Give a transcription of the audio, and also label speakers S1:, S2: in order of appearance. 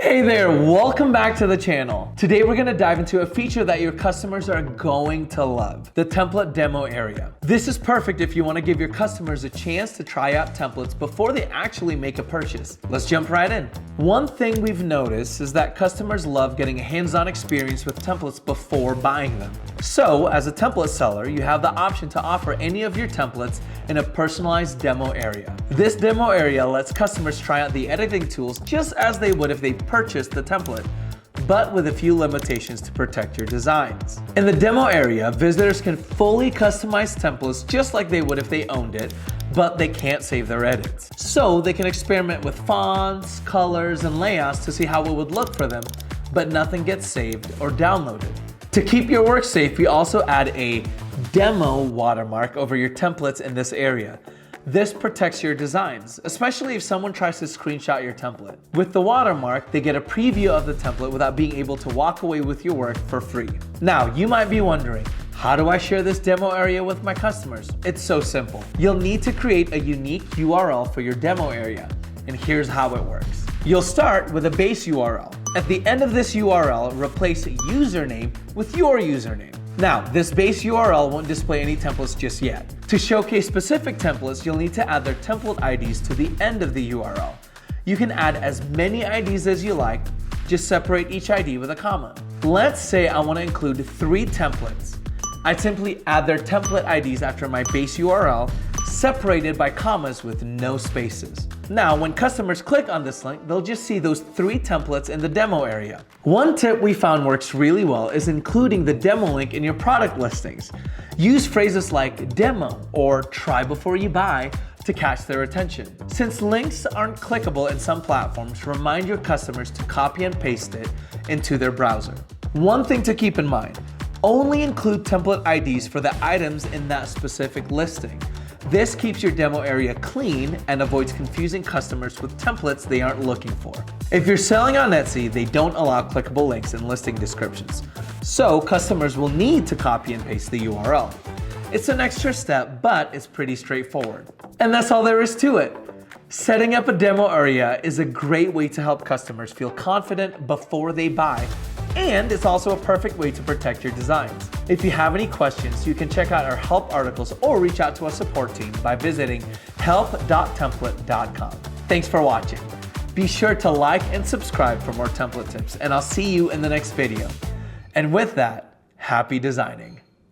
S1: Hey there, welcome back to the channel. Today we're gonna dive into a feature that your customers are going to love, the Templett Demo Area. This is perfect if you wanna give your customers a chance to try out templates before they actually make a purchase. Let's jump right in. One thing we've noticed is that customers love getting a hands-on experience with templates before buying them. So, as a template seller, you have the option to offer any of your templates in a personalized demo area. This demo area lets customers try out the editing tools just as they would if they purchased the template, but with a few limitations to protect your designs. In the demo area, visitors can fully customize templates just like they would if they owned it, but they can't save their edits. So they can experiment with fonts, colors, and layouts to see how it would look for them, but nothing gets saved or downloaded. To keep your work safe, we also add a demo watermark over your templates in this area. This protects your designs, especially if someone tries to screenshot your template. With the watermark, they get a preview of the template without being able to walk away with your work for free. Now, you might be wondering, how do I share this demo area with my customers? It's so simple. You'll need to create a unique URL for your demo area, and here's how it works. You'll start with a base URL. At the end of this URL, replace username with your username. Now, this base URL won't display any templates just yet. To showcase specific templates, you'll need to add their template IDs to the end of the URL. You can add as many IDs as you like, just separate each ID with a comma. Let's say I want to include 3 templates. I'd simply add their template IDs after my base URL, separated by commas with no spaces. Now, when customers click on this link, they'll just see those 3 templates in the demo area. One tip we found works really well is including the demo link in your product listings. Use phrases like demo or try before you buy to catch their attention. Since links aren't clickable in some platforms, remind your customers to copy and paste it into their browser. One thing to keep in mind, only include template IDs for the items in that specific listing. This keeps your demo area clean and avoids confusing customers with templates they aren't looking for. If you're selling on Etsy, they don't allow clickable links in listing descriptions, so customers will need to copy and paste the URL. It's an extra step, but it's pretty straightforward. And that's all there is to it. Setting up a demo area is a great way to help customers feel confident before they buy, and it's also a perfect way to protect your designs. If you have any questions, you can check out our help articles or reach out to our support team by visiting help.templett.com. Thanks for watching. Be sure to like and subscribe for more template tips, and I'll see you in the next video. And with that, happy designing.